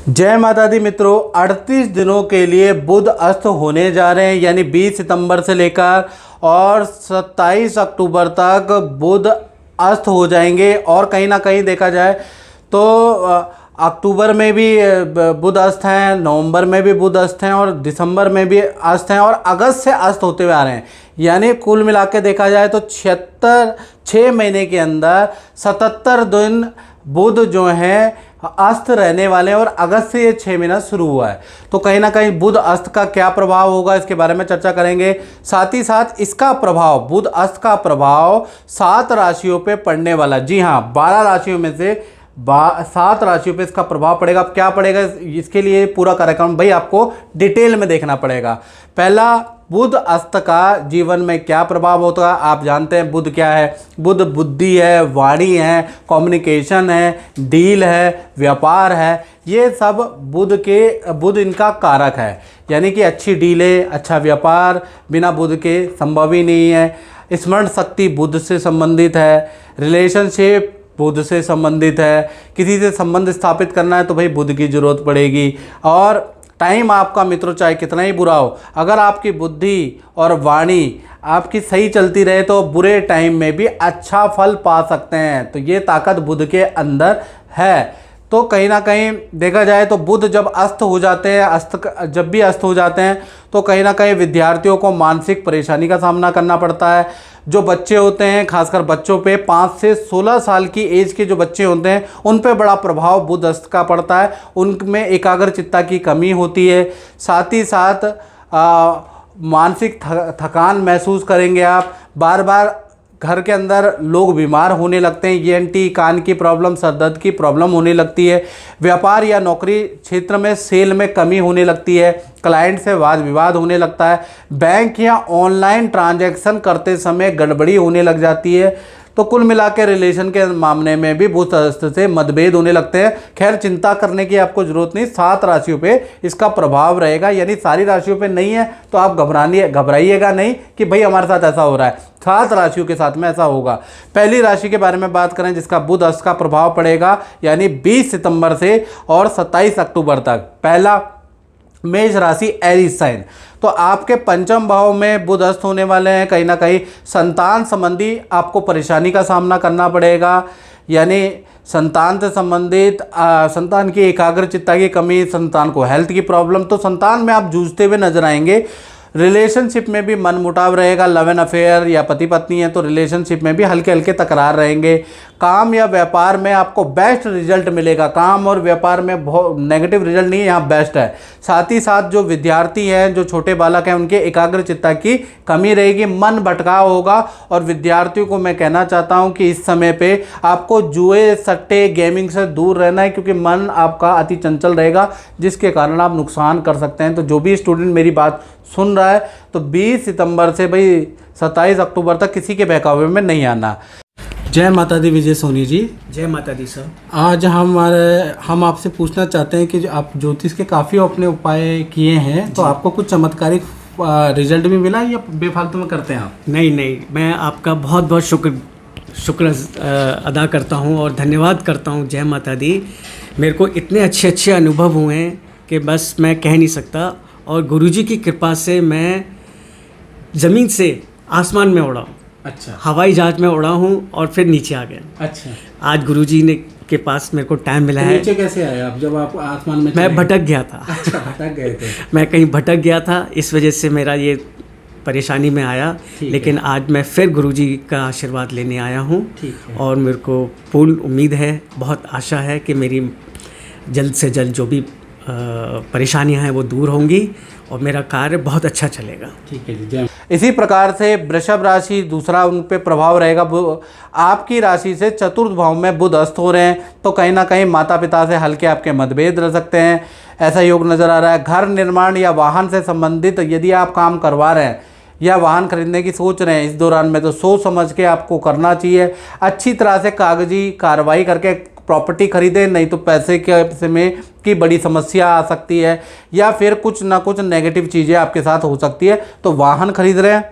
जय माता दी मित्रों, 38 दिनों के लिए बुध अस्त होने जा रहे हैं, यानी 20 सितंबर से लेकर और 27 अक्टूबर तक बुध अस्त हो जाएंगे। और कहीं ना कहीं देखा जाए तो अक्टूबर में भी बुध अस्त हैं, नवंबर में भी बुध अस्त हैं और दिसंबर में भी अस्त हैं और अगस्त से अस्त होते हुए आ रहे हैं। यानी कुल मिला के देखा जाए तो 6 महीने के अंदर 77 दिन बुध जो हैं अस्त रहने वाले हैं और अगस्त से ये 6 महीना शुरू हुआ है। तो कहीं ना कहीं बुध अस्त का क्या प्रभाव होगा, इसके बारे में चर्चा करेंगे। साथ ही साथ इसका प्रभाव, बुध अस्त का प्रभाव 7 राशियों पे पड़ने वाला। जी हाँ, 12 राशियों में से 7 राशियों पे इसका प्रभाव पड़ेगा। अब क्या पड़ेगा, इसके लिए पूरा कार्यक्रम भाई आपको डिटेल में देखना पड़ेगा। पहला, बुध अस्त का जीवन में क्या प्रभाव होता है। आप जानते हैं बुध क्या है। बुध बुद्धि है, वाणी है, कम्युनिकेशन है, डील है, व्यापार है। ये सब बुध इनका कारक है। यानी कि अच्छी डीलें, अच्छा व्यापार बिना बुध के संभव ही नहीं है। स्मरण शक्ति बुध से संबंधित है। रिलेशनशिप बुध से संबंधित है। किसी से संबंध स्थापित करना है तो भाई बुध की जरूरत पड़ेगी। और टाइम आपका मित्रों चाहे कितना ही बुरा हो, अगर आपकी बुद्धि और वाणी आपकी सही चलती रहे तो बुरे टाइम में भी अच्छा फल पा सकते हैं। तो ये ताकत बुध के अंदर है। तो कहीं ना कहीं देखा जाए तो बुध जब अस्त हो जाते हैं, जब भी अस्त हो जाते हैं तो कहीं ना कहीं विद्यार्थियों को मानसिक परेशानी का सामना करना पड़ता है। जो बच्चे होते हैं, खासकर बच्चों पे 5 से 16 साल की एज के जो बच्चे होते हैं उन पे बड़ा प्रभाव बुध अस्त का पड़ता है। उनमें एकाग्रचित्ता की कमी होती है। साथ ही साथ मानसिक थकान महसूस करेंगे आप। बार बार घर के अंदर लोग बीमार होने लगते हैं। ENT, कान की प्रॉब्लम, सर दर्द की प्रॉब्लम होने लगती है। व्यापार या नौकरी क्षेत्र में सेल में कमी होने लगती है। क्लाइंट से वाद विवाद होने लगता है। बैंक या ऑनलाइन ट्रांजैक्शन करते समय गड़बड़ी होने लग जाती है। तो कुल मिला के रिलेशन के मामले में भी बुध अस्त से मतभेद होने लगते हैं। खैर, चिंता करने की आपको जरूरत नहीं, 7 राशियों पे इसका प्रभाव रहेगा। यानी सारी राशियों पे नहीं है तो आप घबराइएगा नहीं कि भाई हमारे साथ ऐसा हो रहा है। 7 राशियों के साथ में ऐसा होगा। पहली राशि के बारे में बात करें जिसका बुध अस्त का प्रभाव पड़ेगा, यानी 20 सितंबर से और 27 अक्टूबर तक। पहला, मेष राशि, एरीज साइन। तो आपके पंचम भाव में बुध अस्त होने वाले हैं। कहीं ना कहीं संतान संबंधी आपको परेशानी का सामना करना पड़ेगा। यानी संतान से संबंधित संतान की एकाग्रचित्ता की कमी, संतान को हेल्थ की प्रॉब्लम, तो संतान में आप जूझते हुए नजर आएंगे। रिलेशनशिप में भी मनमुटाव रहेगा। लव एंड अफेयर या पति पत्नी है तो रिलेशनशिप में भी हल्के हल्के तकरार रहेंगे। काम या व्यापार में आपको बेस्ट रिजल्ट मिलेगा। काम और व्यापार में बहुत नेगेटिव रिजल्ट नहीं है, यहाँ बेस्ट है। साथ ही साथ जो विद्यार्थी हैं, जो छोटे बालक हैं, उनके एकाग्रचित्ता की कमी रहेगी, मन भटकाव होगा। और विद्यार्थियों को मैं कहना चाहता हूँ कि इस समय पे आपको जुए, सट्टे, गेमिंग से दूर रहना है, क्योंकि मन आपका अति चंचल रहेगा जिसके कारण आप नुकसान कर सकते हैं। तो जो भी स्टूडेंट मेरी बात सुन रहा है तो 20 सितंबर से भाई 27 अक्टूबर तक किसी के बहकावे में नहीं आना। जय माता दी विजय सोनी जी। जय माता दी सर। आज हम आपसे पूछना चाहते हैं कि जो आप ज्योतिष के काफ़ी अपने उपाय किए हैं तो आपको कुछ चमत्कारिक रिजल्ट भी मिला या बेफालतू में करते हैं आप? नहीं, मैं आपका बहुत बहुत शुक्र अदा करता हूँ और धन्यवाद करता हूँ। जय माता दी। मेरे को इतने अच्छे अनुभव हुए हैं कि बस मैं कह नहीं सकता। और गुरुजी की कृपा से मैं ज़मीन से आसमान में उड़ा हूँ। अच्छा। हवाई जहाज में उड़ा हूँ और फिर नीचे आ गया। अच्छा। आज गुरुजी ने के पास मेरे को टाइम मिला है। नीचे कैसे आए आप जब आप आसमान में? मैं भटक गया था। अच्छा, भटक गए थे। मैं कहीं भटक गया था, इस वजह से मेरा ये परेशानी में आया। लेकिन आज मैं फिर गुरुजी का आशीर्वाद लेने आया हूँ और मेरे को पूर्ण उम्मीद है, बहुत आशा है कि मेरी जल्द से जल्द जो भी परेशानियां हैं वो दूर होंगी और मेरा कार्य बहुत अच्छा चलेगा। ठीक है जी। इसी प्रकार से वृषभ राशि, दूसरा उन पे प्रभाव रहेगा। आपकी राशि से चतुर्थ भाव में बुध अस्त हो रहे हैं तो कहीं ना कहीं माता पिता से हल्के आपके मतभेद रह सकते हैं, ऐसा योग नज़र आ रहा है। घर निर्माण या वाहन से संबंधित यदि आप काम करवा रहे हैं या वाहन खरीदने की सोच रहे हैं इस दौरान में, तो सोच समझ के आपको करना चाहिए। अच्छी तरह से कागजी कार्रवाई करके प्रॉपर्टी खरीदें, नहीं तो पैसे के में की बड़ी समस्या आ सकती है या फिर कुछ ना कुछ नेगेटिव चीज़ें आपके साथ हो सकती है। तो वाहन खरीद रहे हैं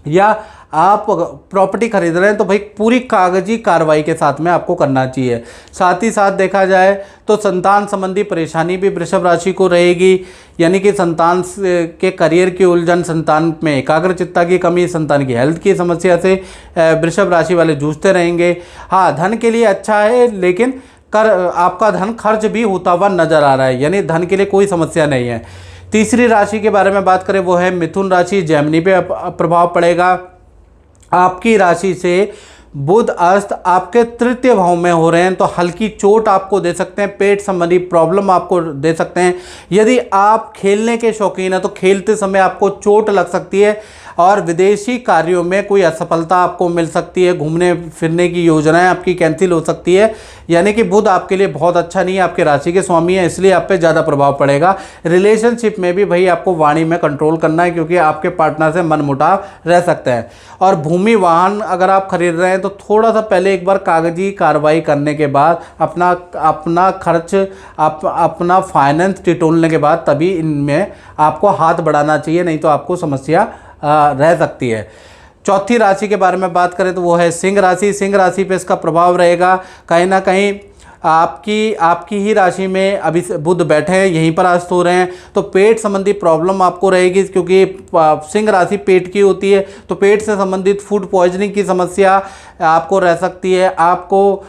या आप प्रॉपर्टी खरीद रहे हैं तो भाई पूरी कागजी कार्रवाई के साथ में आपको करना चाहिए। साथ ही साथ देखा जाए तो संतान संबंधी परेशानी भी वृषभ राशि को रहेगी, यानी कि संतान के करियर की उलझन, संतान में एकाग्रचित्ता की कमी, संतान की हेल्थ की समस्या से वृषभ राशि वाले जूझते रहेंगे। हाँ, धन के लिए अच्छा है, लेकिन आपका धन खर्च भी होता हुआ नजर आ रहा है, यानी धन के लिए कोई समस्या नहीं है। तीसरी राशि के बारे में बात करें वो है मिथुन राशि। जेमिनी पे प्रभाव पड़ेगा। आपकी राशि से बुध अस्त आपके तृतीय भाव में हो रहे हैं तो हल्की चोट आपको दे सकते हैं, पेट संबंधी प्रॉब्लम आपको दे सकते हैं। यदि आप खेलने के शौकीन हैं तो खेलते समय आपको चोट लग सकती है और विदेशी कार्यों में कोई असफलता आपको मिल सकती है। घूमने फिरने की योजनाएं आपकी कैंसिल हो सकती है, यानी कि बुध आपके लिए बहुत अच्छा नहीं है। आपके राशि के स्वामी है, इसलिए आप पे ज़्यादा प्रभाव पड़ेगा। रिलेशनशिप में भी भाई आपको वाणी में कंट्रोल करना है, क्योंकि आपके पार्टनर से मनमुटाव रह सकता है। और भूमि वाहन अगर आप खरीद रहे हैं तो थोड़ा सा पहले एक बार कागजी कार्रवाई करने के बाद अपना खर्च अपना फाइनेंस टिटोलने के बाद तभी इनमें आपको हाथ बढ़ाना चाहिए, नहीं तो आपको समस्या रह सकती है। चौथी राशि के बारे में बात करें तो वो है सिंह राशि। सिंह राशि पे इसका प्रभाव रहेगा। कहीं ना कहीं आपकी ही राशि में अभी बुध बैठे हैं, यहीं पर अस्त हो रहे हैं, तो पेट संबंधी प्रॉब्लम आपको रहेगी, क्योंकि सिंह राशि पेट की होती है। तो पेट से संबंधित फूड पॉइजनिंग की समस्या आपको रह सकती है। आपको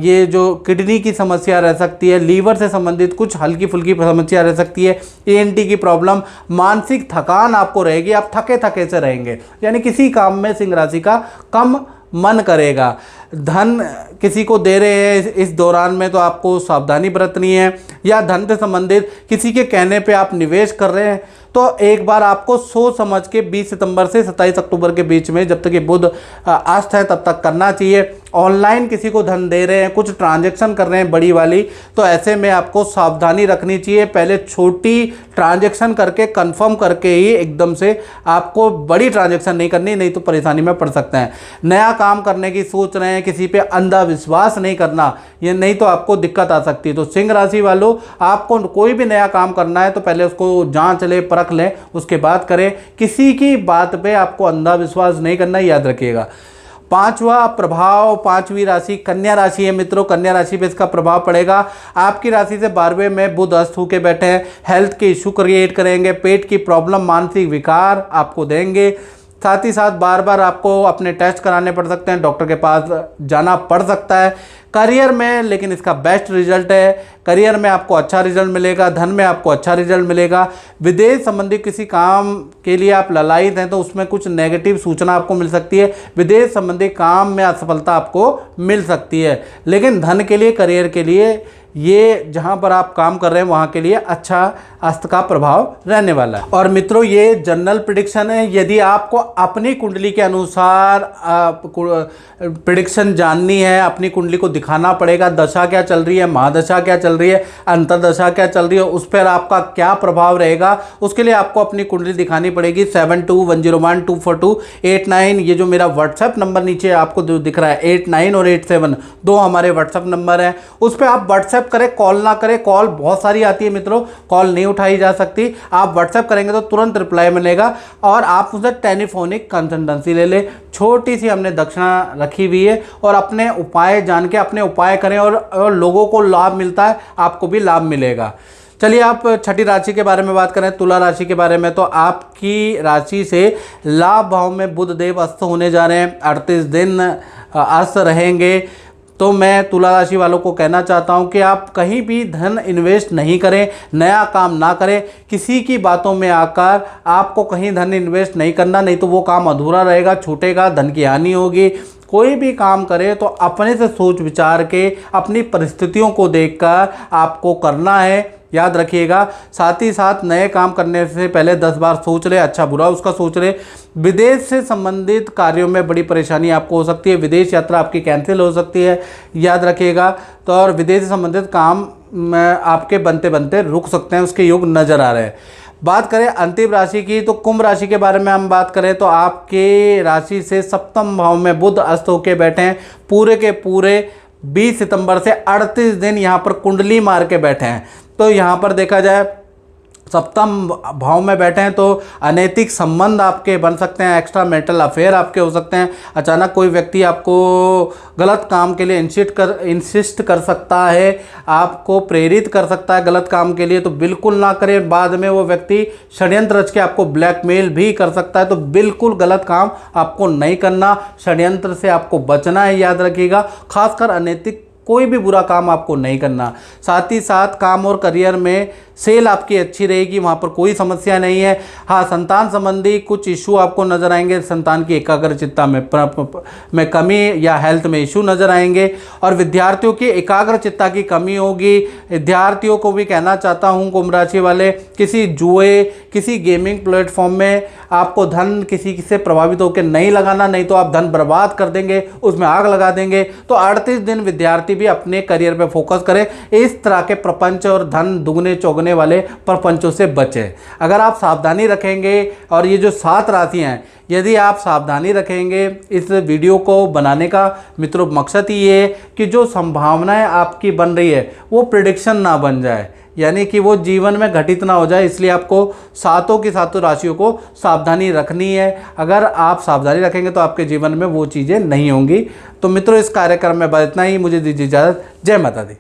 ये जो किडनी की समस्या रह सकती है, लीवर से संबंधित कुछ हल्की फुल्की समस्या रह सकती है, ENT की प्रॉब्लम, मानसिक थकान आपको रहेगी। आप थके थके से रहेंगे, यानी किसी काम में सिंह राशि का कम मन करेगा। धन किसी को दे रहे हैं इस दौरान में तो आपको सावधानी बरतनी है, या धन से संबंधित किसी के कहने पे आप निवेश कर रहे हैं तो एक बार आपको सोच समझ के 20 सितंबर से 27 अक्टूबर के बीच में, जब तक ये बुध अस्त है तब तक करना चाहिए। ऑनलाइन किसी को धन दे रहे हैं, कुछ ट्रांजैक्शन कर रहे हैं बड़ी वाली, तो ऐसे में आपको सावधानी रखनी चाहिए। पहले छोटी ट्रांजैक्शन करके कंफर्म करके ही एकदम से आपको बड़ी ट्रांजैक्शन नहीं करनी, नहीं तो परेशानी में पड़ सकते हैं। नया काम करने की सोच रहे हैं, किसी पे अंधा विश्वास नहीं करना, ये नहीं तो आपको दिक्कत आ सकती है। तो सिंह राशि वालों, आपको कोई भी नया काम करना है तो पहले उसको जांच लें, परख लें, उसके बाद करें। किसी की बात पे आपको अंधा विश्वास नहीं करना, याद रखिएगा। पांचवा प्रभाव, पांचवी राशि कन्या राशि है मित्रों। कन्या राशि पे इसका प्रभाव पड़ेगा। आपकी राशि से 12वें में बुध अस्त होके बैठे हैं, हेल्थ के इशू क्रिएट करेंगे, पेट की प्रॉब्लम, मानसिक विकार आपको देंगे। साथ ही साथ बार बार आपको अपने टेस्ट कराने पड़ सकते हैं, डॉक्टर के पास जाना पड़ सकता है। करियर में लेकिन इसका बेस्ट रिजल्ट है। करियर में आपको अच्छा रिजल्ट मिलेगा, धन में आपको अच्छा रिजल्ट मिलेगा। विदेश संबंधी किसी काम के लिए आप ललायित हैं तो उसमें कुछ नेगेटिव सूचना आपको मिल सकती है। विदेश संबंधी काम में असफलता आपको मिल सकती है, लेकिन धन के लिए, करियर के लिए, ये जहाँ पर आप काम कर रहे हैं वहाँ के लिए अच्छा अस्त का प्रभाव रहने वाला है। और मित्रों, ये जनरल प्रेडिक्शन है। यदि आपको अपनी कुंडली के अनुसार प्रेडिक्शन जाननी है, अपनी कुंडली को दिखाना पड़ेगा, दशा क्या चल रही है, महादशा क्या चल रही है, अंतरदशा क्या चल रही है, उस पर आपका क्या प्रभाव रहेगा, उसके लिए आपको अपनी कुंडली दिखानी पड़ेगी। 7210124289, ये जो मेरा व्हाट्सएप नंबर नीचे आपको दिख रहा है, 89 और 87 दो हमारे व्हाट्सएप नंबर हैं। उस पर आप व्हाट्सएप करें, कॉल ना करें। कॉल बहुत सारी आती है मित्रों, कॉल नहीं उठाई जा सकती। आप व्हाट्सएप करेंगे तो तुरंत रिप्लाई मिलेगा और आप उसे टेलीफोनिक कंसल्टेंसी ले लें। छोटी सी हमने दक्षिणा रखी हुई है और अपने उपाय जान के अपने उपाय करें और लोगों को लाभ मिलता है, आपको भी लाभ मिलेगा। चलिए, आप छठी राशि के बारे में बात करें, तुला राशि के बारे में। तो आपकी राशि से लाभ भाव में बुध देव अस्त होने जा रहे हैं, 38 दिन अस्त रहेंगे। तो मैं तुला राशि वालों को कहना चाहता हूं कि आप कहीं भी धन इन्वेस्ट नहीं करें, नया काम ना करें। किसी की बातों में आकर आपको कहीं धन इन्वेस्ट नहीं करना, नहीं तो वो काम अधूरा रहेगा, छूटेगा, धन की हानि होगी। कोई भी काम करे तो अपने से सोच विचार के, अपनी परिस्थितियों को देखकर आपको करना है, याद रखिएगा। साथ ही साथ नए काम करने से पहले 10 बार सोच ले, अच्छा बुरा उसका सोच ले। विदेश से संबंधित कार्यों में बड़ी परेशानी आपको हो सकती है, विदेश यात्रा आपकी कैंसिल हो सकती है, याद रखिएगा। तो और विदेश से संबंधित काम आपके बनते बनते रुक सकते हैं, उसके योग नज़र आ रहे हैं। बात करें अंतिम राशि की, तो कुंभ राशि के बारे में हम बात करें तो आपके राशि से सप्तम भाव में बुध अस्त होके बैठे हैं। पूरे के पूरे 20 सितंबर से 38 दिन यहाँ पर कुंडली मार के बैठे हैं। तो यहाँ पर देखा जाए सप्तम भाव में बैठे हैं तो अनैतिक संबंध आपके बन सकते हैं, एक्स्ट्रा मैरिटल अफेयर आपके हो सकते हैं। अचानक कोई व्यक्ति आपको गलत काम के लिए इंसिस्ट कर सकता है, आपको प्रेरित कर सकता है गलत काम के लिए, तो बिल्कुल ना करें। बाद में वो व्यक्ति षड्यंत्र रच के आपको ब्लैकमेल भी कर सकता है, तो बिल्कुल गलत काम आपको नहीं करना, षड्यंत्र से आपको बचना है, याद रखिएगा। खासकर अनैतिक कोई भी बुरा काम आपको नहीं करना। साथ ही साथ काम और करियर में सेल आपकी अच्छी रहेगी, वहाँ पर कोई समस्या नहीं है। हाँ, संतान संबंधी कुछ इशू आपको नज़र आएंगे, संतान की एकाग्रचित्ता में कमी या हेल्थ में इशू नज़र आएंगे, और विद्यार्थियों की एकाग्रचित्ता की कमी होगी। विद्यार्थियों को भी कहना चाहता हूँ, कुंभ राशि वाले, किसी जुए, किसी गेमिंग प्लेटफॉर्म में आपको धन किसी से प्रभावित होकर नहीं लगाना, नहीं तो आप धन बर्बाद कर देंगे, उसमें आग लगा देंगे। तो 38 दिन विद्यार्थी भी अपने करियर पे फोकस करें, इस तरह के प्रपंच और धन दुगने चौगने वाले प्रपंचों से बचें। अगर आप सावधानी रखेंगे, और ये जो 7 राशियां हैं, यदि आप सावधानी रखेंगे, इस वीडियो को बनाने का मित्रों मकसद ही ये है कि जो संभावनाएं आपकी बन रही है वो प्रेडिक्शन ना बन जाए, यानी कि वो जीवन में घटित ना हो जाए। इसलिए आपको सातों की सातों राशियों को सावधानी रखनी है। अगर आप सावधानी रखेंगे तो आपके जीवन में वो चीज़ें नहीं होंगी। तो मित्रों, इस कार्यक्रम में बस इतना ही। मुझे दीजिए इजाज़त। जय माता दी।